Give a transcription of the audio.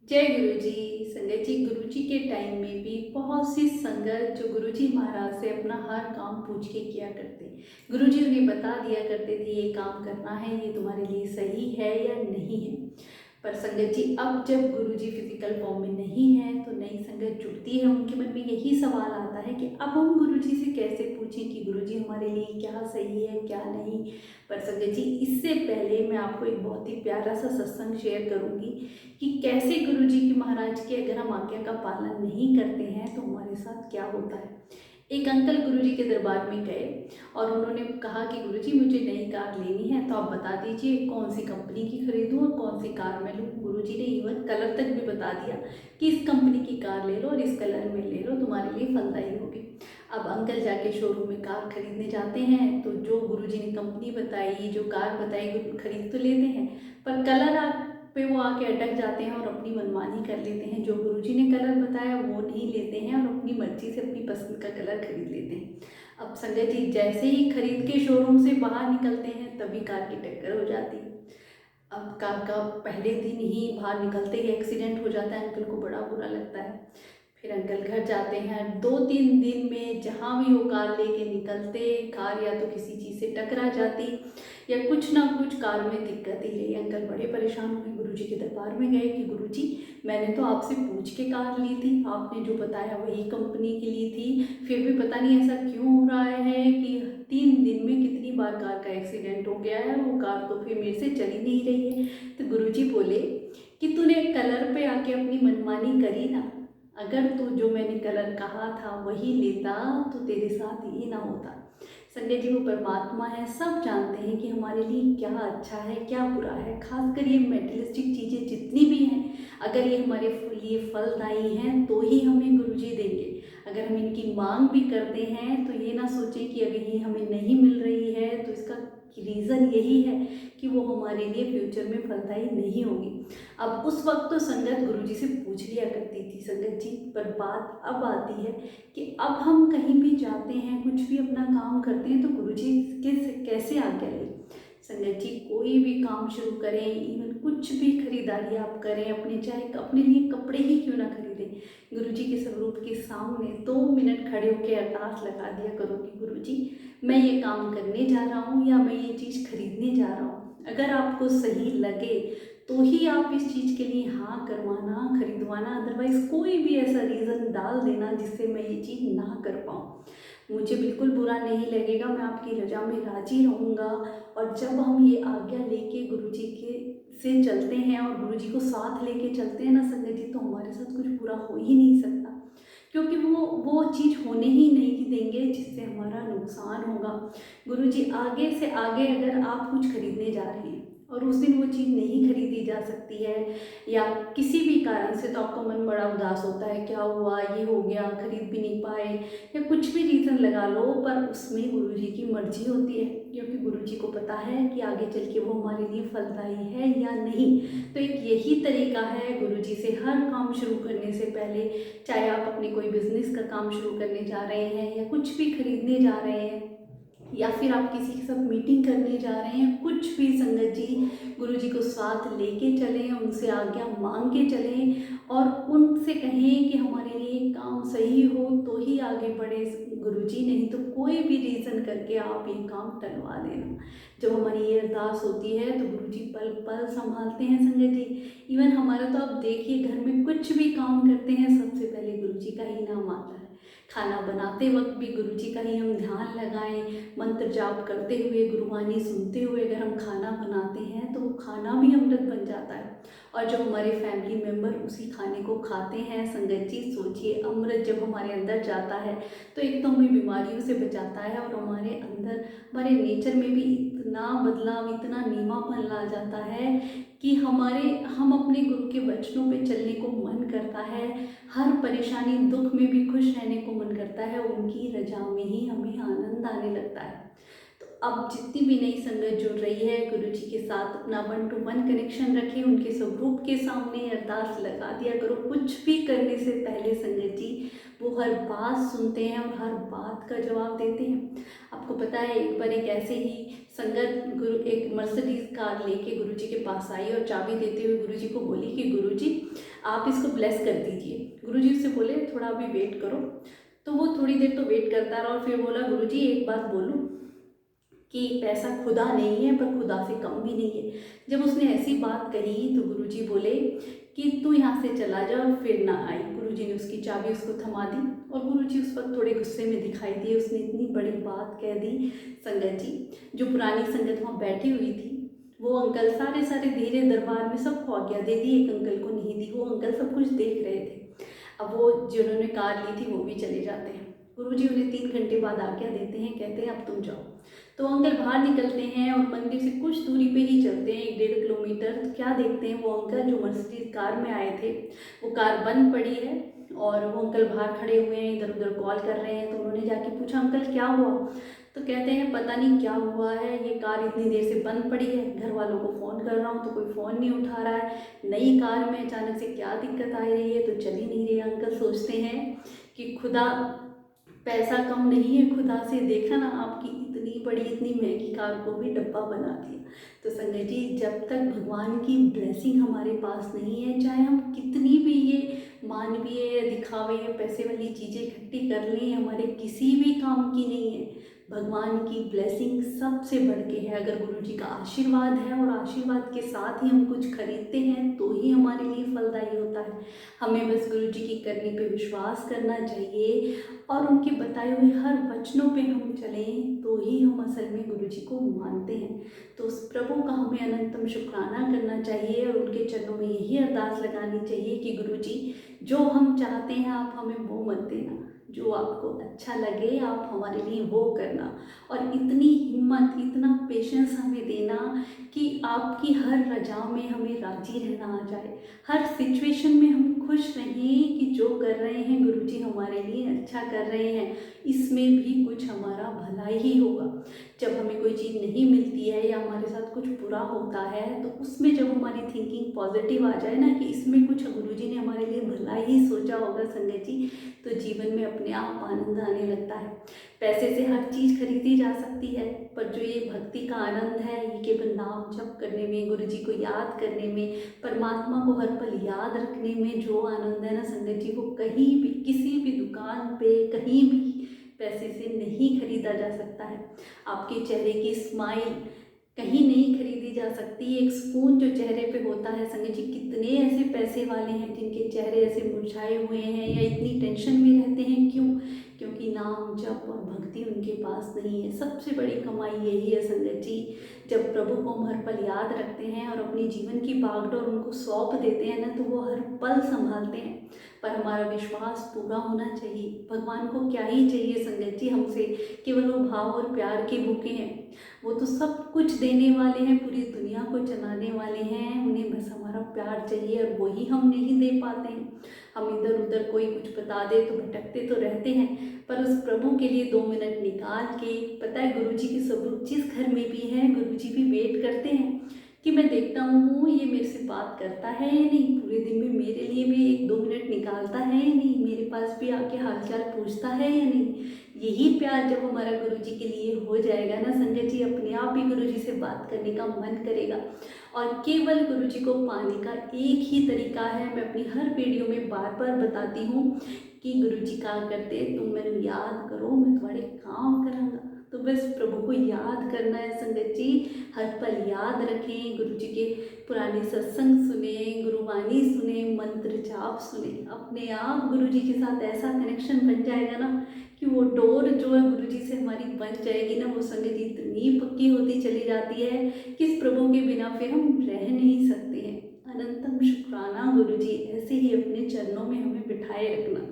जय गुरु जी। संगत जी, गुरु जी के टाइम में भी बहुत सी संगत जो गुरु जी महाराज से अपना हर काम पूछ के किया करते। गुरु जी उन्हें बता दिया करते थे ये काम करना है, ये तुम्हारे लिए सही है या नहीं है। पर संगत जी, अब जब गुरु जी फिजिकल फॉर्म में नहीं है तो नई संगत जुड़ती है, उनके मन में यही सवाल आता है कि अब हम गुरु जी से कैसे पूछें कि गुरु जी हमारे लिए क्या सही है क्या नहीं। पर संगत जी, इससे पहले मैं आपको एक बहुत ही प्यारा सा सत्संग शेयर करूंगी कि कैसे गुरु जी की महाराज की अगर हम आज्ञा का पालन नहीं करते हैं तो हमारे साथ क्या होता है। एक अंकल गुरु जी के दरबार में गए और उन्होंने कहा कि गुरु जी मुझे नई कार लेनी है, तो आप बता दीजिए कौन सी कंपनी की खरीदूं और कौन सी कार मैं लूं। गुरु जी ने इवन कलर तक भी बता दिया कि इस कंपनी की कार ले लो और इस कलर में ले लो, तुम्हारे लिए फलदायी होगी। अब अंकल जाके शोरूम में कार खरीदने जाते हैं तो जो गुरु जी ने कंपनी बताई, जो कार बताई, वो खरीद तो लेते हैं, पर कलर पे वो आके अटक जाते हैं और अपनी मनमानी कर लेते हैं। जो गुरुजी ने कलर बताया वो नहीं लेते हैं और अपनी मर्जी से अपनी पसंद का कलर खरीद लेते हैं। अब संगत जी, जैसे ही खरीद के शोरूम से बाहर निकलते हैं तभी कार की टक्कर हो जाती है। अब कार का पहले दिन ही बाहर निकलते ही एक्सीडेंट हो जाता है। अंकल को बड़ा बुरा लगता है। फिर अंकल घर जाते हैं। 2-3 दिन में जहाँ भी वो कार लेके निकलते, कार या तो किसी चीज़ से टकरा जाती या कुछ ना कुछ कार में दिक्कत ही रही। अंकल बड़े परेशान हुए, गुरुजी के दरबार में गए कि गुरुजी, मैंने तो आपसे पूछ के कार ली थी, आपने जो बताया वही कंपनी की ली थी, फिर भी पता नहीं ऐसा क्यों हो रहा है कि 3 दिन में कितनी बार कार का एक्सीडेंट हो गया है, वो कार तो फिर मेरे से चल ही नहीं रही है। तो गुरुजी बोले कि तूने कलर पे आके अपनी मनमानी करी ना, अगर तू जो मैंने कलर कहा था वही लेता तो तेरे साथ ये ना होता। संजय जी, वो परमात्मा है, सब जानते हैं कि हमारे लिए क्या अच्छा है क्या बुरा है। खासकर ये मेटेरियलिस्टिक चीज़ें जितनी भी हैं, अगर ये हमारे लिए फलदायी हैं तो ही हमें गुरुजी देंगे। अगर हम इनकी मांग भी करते हैं तो ये ना सोचें कि अगर ये हमें नहीं मिल रही है तो इसका रीज़न यही है कि वो हमारे लिए फ्यूचर में फलदायी नहीं होगी। अब उस वक्त तो संगत गुरुजी से पूछ लिया करती थी संगत जी, पर बात अब आती है कि अब हम कहीं भी जाते हैं, कुछ भी अपना काम करते हैं तो गुरुजी के कैसे आज्ञा लें। संगत जी, कोई भी काम शुरू करें, इवन कुछ भी खरीदारी आप करें, अपने चाहे अपने लिए कपड़े ही क्यों ना खरीदें, गुरुजी के स्वरूप के सामने 2 मिनट खड़े होकर अरदास लगा दिया करो कि गुरुजी, मैं ये काम करने जा रहा हूँ या मैं ये चीज़ खरीदने जा रहा हूँ। अगर आपको सही लगे तो ही आप इस चीज़ के लिए हाँ करवाना, खरीदवाना, अदरवाइज़ कोई भी ऐसा रीज़न डाल देना जिससे मैं ये चीज़ ना कर पाऊँ। मुझे बिल्कुल बुरा नहीं लगेगा, मैं आपकी रज़ा में राज़ी रहूँगा। और जब हम ये आज्ञा लेके गुरुजी के से चलते हैं और गुरुजी को साथ लेके चलते हैं ना संगत जी, तो हमारे साथ कुछ बुरा हो ही नहीं सकता, क्योंकि वो चीज़ होने ही नहीं देंगे जिससे हमारा नुकसान होगा। गुरुजी आगे से आगे अगर आप कुछ खरीदने जा रहे हैं और उस दिन वो चीज़ नहीं खरीदी जा सकती है या किसी भी कारण से, तो आपका मन बड़ा उदास होता है, क्या हुआ, ये हो गया, खरीद भी नहीं पाए या कुछ भी रीज़न लगा लो, पर उसमें गुरुजी की मर्जी होती है, क्योंकि गुरुजी को पता है कि आगे चल के वो हमारे लिए फलदायी है या नहीं। तो एक यही तरीका है गुरुजी से हर काम शुरू करने से पहले, चाहे आप अपने कोई बिजनेस का काम शुरू करने जा रहे हैं या कुछ भी खरीदने जा रहे हैं या फिर आप किसी के साथ मीटिंग करने जा रहे हैं, कुछ भी संगत जी, गुरु जी को साथ लेके चलें, उनसे आज्ञा मांग के चलें और उनसे कहें कि हमारे लिए काम सही हो तो ही आगे बढ़े गुरु जी, नहीं तो कोई भी रीज़न करके आप ये काम टलवा देना। जब हमारी ये अरदास होती है तो गुरु जी पल पल संभालते हैं संगत जी। इवन हमारा तो आप देखिए, घर में कुछ भी काम करते हैं सबसे पहले गुरु जी का ही नाम आता है। खाना बनाते वक्त भी गुरु जी का ही हम ध्यान लगाएं, मंत्र जाप करते हुए, गुरुवाणी सुनते हुए अगर हम खाना बनाते हैं तो वो खाना भी अमृत बन जाता है। और जब हमारे फैमिली मेम्बर उसी खाने को खाते हैं संगत जी, सोचिए अमृत जब हमारे अंदर जाता है तो एक तो हमें बीमारियों से बचाता है और हमारे अंदर, हमारे नेचर में भी इतना बदलाव, इतना नीमापन ला जाता है कि हम अपने गुरु के वचनों पे चलने को मन करता है। हर परेशानी दुख में भी खुश रहने को मन करता है, उनकी रजा में ही हमें आनंद आने लगता है। तो अब जितनी भी नई संगत जुड़ रही है, गुरु जी के साथ अपना 1-to-1 कनेक्शन रखें, उनके स्वरूप के सामने अरदास लगा दिया करो। कुछ भी करने से पहले संगत जी, वो हर बात सुनते हैं और हर बात का जवाब देते हैं। आपको पता है, एक बार एक ऐसे ही संगत गुरु एक मर्सिडीज कार लेके गुरु जी के पास आई और चाबी देते हुए गुरु जी को बोली कि गुरु जी, आप इसको ब्लेस कर दीजिए। गुरुजी उससे बोले थोड़ा अभी वेट करो। तो वो थोड़ी देर तो वेट करता रहा और फिर बोला गुरुजी एक बात बोलूं कि पैसा खुदा नहीं है पर खुदा से कम भी नहीं है। जब उसने ऐसी बात कही तो गुरुजी बोले कि तू यहाँ से चला जा और फिर ना आई। गुरुजी ने उसकी चाबी उसको थमा दी और गुरुजी उस वक्त थोड़े गुस्से में दिखाई दिए। उसने इतनी बड़ी बात कह दी। संगत जी, जो पुरानी संगत वहाँ बैठी हुई थी, वो अंकल सारे सारे धीरे दरबार में सबको आज्ञा दे दी, एक अंकल को नहीं दी। वो अंकल सब कुछ देख रहे थे। अब वो जिन्होंने कार ली थी वो भी चले जाते हैं। गुरुजी उन्हें 3 घंटे बाद आज्ञा देते हैं, कहते हैं अब तुम जाओ। तो अंकल बाहर निकलते हैं और मंदिर से कुछ दूरी पे ही चलते हैं, 1-1.5 किलोमीटर। तो क्या देखते हैं, वो अंकल जो मर्सिडीज कार में आए थे, वो कार बंद पड़ी है और वो अंकल बाहर खड़े हुए हैं, इधर उधर कॉल कर रहे हैं। तो उन्होंने जाके पूछा अंकल क्या हुआ? तो कहते हैं पता नहीं क्या हुआ है, ये कार इतनी देर से बंद पड़ी है, घर वालों को फ़ोन कर रहा हूँ तो कोई फ़ोन नहीं उठा रहा है, नई कार में अचानक से क्या दिक्कत आ रही है तो चल ही नहीं रही। अंकल सोचते हैं कि खुदा पैसा कम नहीं है, खुदा से देखा ना आपकी इतनी बड़ी इतनी महंगी कार को भी डब्बा बना दिया। तो संगत जी, जब तक भगवान की ब्लेसिंग हमारे पास नहीं है, चाहे हम कितनी भी ये मानवीय दिखावे या पैसे वाली चीज़ें इकट्ठी कर लें, हमारे किसी भी काम की नहीं है। भगवान की ब्लेसिंग सबसे बढ़ के है। अगर गुरु जी का आशीर्वाद है और आशीर्वाद के साथ ही हम कुछ खरीदते हैं तो ही हमारे लिए फलदायी होता है। हमें बस गुरु जी की करनी पे विश्वास करना चाहिए और उनके बताए हुए हर वचनों पे हम चलें तो ही हम असल में गुरु जी को मानते हैं। तो उस प्रभु का हमें अनंतम शुक्राना करना चाहिए और उनके चरणों में यही अरदास लगानी चाहिए कि गुरु जी जो हम चाहते हैं आप हमें वो मत देना, जो आपको अच्छा लगे आप हमारे लिए वो करना। और इतनी हिम्मत इतना पेशेंस हमें देना कि आपकी हर रजा में हमें राजी रहना आ जाए, हर सिचुएशन में हम खुश रहें कि जो कर रहे हैं गुरुजी हमारे लिए अच्छा कर रहे हैं, इसमें भी कुछ हमारा भला ही होगा। जब हमें कोई चीज़ नहीं मिलती है या हमारे साथ कुछ बुरा होता है तो उसमें जब हमारी थिंकिंग पॉजिटिव आ जाए ना कि इसमें कुछ गुरुजी ने हमारे लिए भला ही सोचा होगा संगत जी, तो जीवन में अपने आप आनंद आने लगता है। पैसे से हर चीज़ खरीदी जा सकती है पर जो ये भक्ति का आनंद है ये केवल नाम जप करने में, गुरु जी को याद करने में, परमात्मा को हर पल याद रखने में जो आनंद है ना संगत जी, वो कहीं भी किसी भी दुकान पे कहीं भी पैसे से नहीं खरीदा जा सकता है। आपके चेहरे की स्माइल कहीं नहीं खरीदी जा सकती। एक सुकून जो चेहरे पे होता है संगत जी, कितने ऐसे पैसे वाले हैं जिनके चेहरे ऐसे मुरझाए हुए हैं या इतनी टेंशन में रहते हैं, क्यों? क्योंकि नाम जप और भक्ति उनके पास नहीं है। सबसे बड़ी कमाई यही है संगत जी, जब प्रभु को हम हर पल याद रखते हैं और अपने जीवन की भागदौड़ उनको सौंप देते हैं ना तो वो हर पल संभालते हैं। पर हमारा विश्वास पूरा होना चाहिए। भगवान को क्या ही चाहिए संगत जी हमसे, केवल वो भाव और प्यार के भूखे हैं। वो तो सब कुछ देने वाले हैं, पूरी दुनिया को चलाने वाले हैं, उन्हें बस हमारा प्यार चाहिए और वही हम नहीं दे पाते हैं। हम इधर उधर कोई कुछ बता दे तो भटकते तो रहते हैं, पर उस प्रभु के लिए 2 मिनट निकाल के, पता है गुरुजी की स्वरूप जिस घर में भी है गुरुजी भी वेट करते हैं कि मैं देखता हूँ ये मेरे से बात करता है या नहीं, पूरे दिन में मेरे लिए भी 1-2 मिनट निकालता है या नहीं, मेरे पास भी आके हालचाल पूछता है या नहीं। यही प्यार जब हमारा गुरुजी के लिए हो जाएगा ना संगत जी, अपने आप ही गुरुजी से बात करने का मन करेगा। और केवल गुरुजी को पाने का एक ही तरीका है, मैं अपनी हर वीडियो में बार बार बताती हूँ कि गुरुजी क्या करते, तुम मेरे याद करो मैं तुम्हारे काम करांगा। तो बस प्रभु को याद करना है संगत जी, हर पल याद रखें, गुरु जी के पुराने सत्संग सुने, गुरुवाणी सुने, मंत्र जाप सुने, अपने आप गुरु जी के साथ ऐसा कनेक्शन बन जाएगा ना कि वो डोर जो है गुरु जी से हमारी बन जाएगी ना, वो संगत जी इतनी पक्की होती चली जाती है कि इस प्रभु के बिना फिर हम रह नहीं सकते हैं। अनंतम शुक्राना गुरु जी, ऐसे ही अपने चरणों में हमें बिठाए रखना।